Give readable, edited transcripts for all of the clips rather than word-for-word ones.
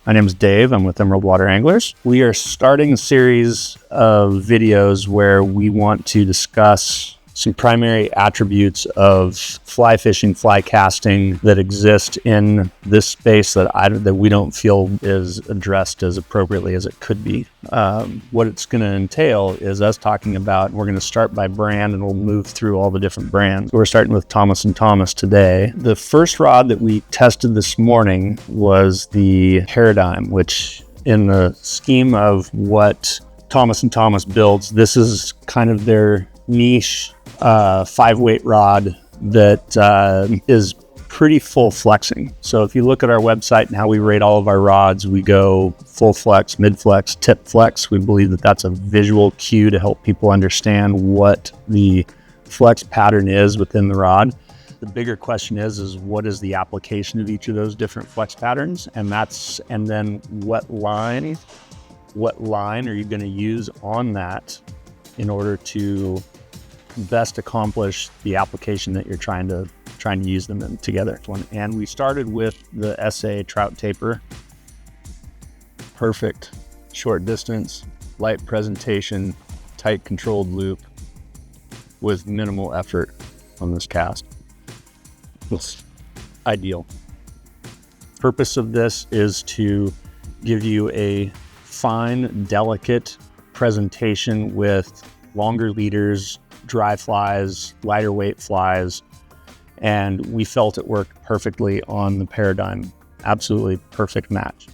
My name is Dave. I'm with Emerald Water Anglers. We are starting a series of videos where we want to discuss some primary attributes of fly fishing, fly casting that exist in this space that we don't feel is addressed as appropriately as it could be. What it's going to entail is us talking about, we're going to start by brand and we'll move through all the different brands. We're starting with Thomas & Thomas today. The first rod that we tested this morning was the Paradigm, which in the scheme of what Thomas & Thomas builds, this is kind of their niche 5-weight rod that is pretty full flexing. So if you look at our website and how we rate all of our rods, we go full flex, mid flex, tip flex. We believe that that's a visual cue to help people understand what the flex pattern is within the rod. The bigger question is what is the application of each of those different flex patterns? And then what line are you going to use on that in order to best accomplish the application that you're trying to use them in together. And we started with the SA trout taper. Perfect short distance, light presentation, tight controlled loop with minimal effort on this cast. It's ideal. Purpose of this is to give you a fine, delicate presentation with longer leaders, dry flies, lighter weight flies, and we felt it worked perfectly on the Paradigm. Absolutely perfect match.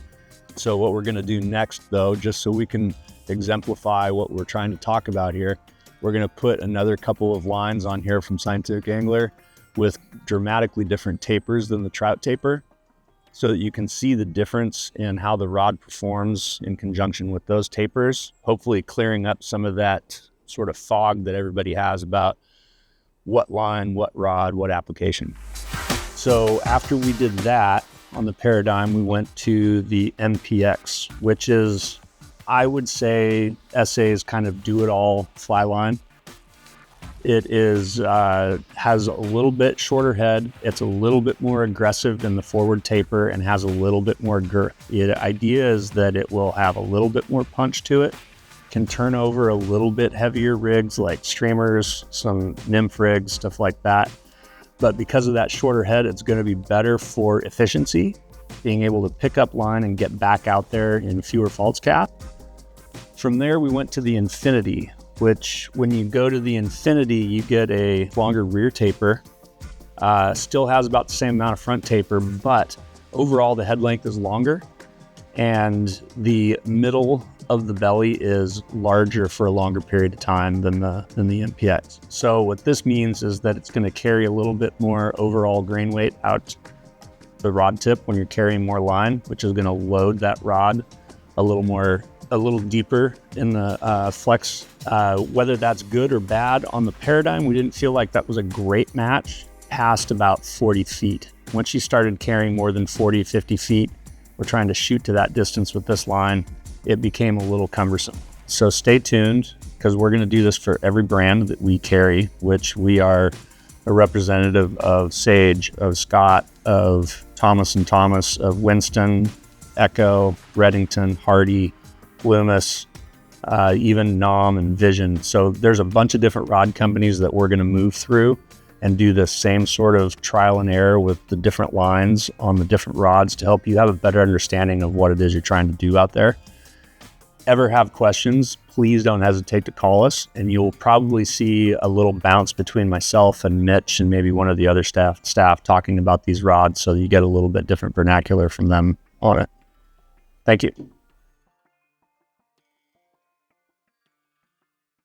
So what we're going to do next, though, just so we can exemplify what we're trying to talk about here, we're going to put another couple of lines on here from Scientific Angler with dramatically different tapers than the trout taper, so that you can see the difference in how the rod performs in conjunction with those tapers, hopefully clearing up some of that sort of fog that everybody has about what line, what rod, what application. So after we did that on the Paradigm, we went to the MPX, which is, I would say, SA's kind of do-it-all fly line. It is has a little bit shorter head. It's a little bit more aggressive than the forward taper and has a little bit more girth. The idea is that it will have a little bit more punch to it, can turn over a little bit heavier rigs like streamers, some nymph rigs, stuff like that. But because of that shorter head, it's going to be better for efficiency, being able to pick up line and get back out there in fewer faults cast. From there, we went to the Infinity, which when you go to the Infinity, you get a longer rear taper. Still has about the same amount of front taper, but overall the head length is longer and the middle of the belly is larger for a longer period of time than the MPX. So what this means is that it's going to carry a little bit more overall grain weight out the rod tip when you're carrying more line, which is going to load that rod a little deeper in the flex. Whether that's good or bad on the Paradigm, we didn't feel like that was a great match past about 40 feet. Once you started carrying more than 40, 50 feet, we're trying to shoot to that distance with this line, it became a little cumbersome. So stay tuned, because we're going to do this for every brand that we carry, which we are a representative of Sage, of Scott, of Thomas & Thomas, of Winston, Echo, Redington, Hardy, Loomis, even Nom and Vision. So there's a bunch of different rod companies that we're going to move through and do the same sort of trial and error with the different lines on the different rods to help you have a better understanding of what it is you're trying to do out there. Ever have questions, please don't hesitate to call us, and you'll probably see a little bounce between myself and Mitch and maybe one of the other staff talking about these rods, so you get a little bit different vernacular from them on it. Thank you.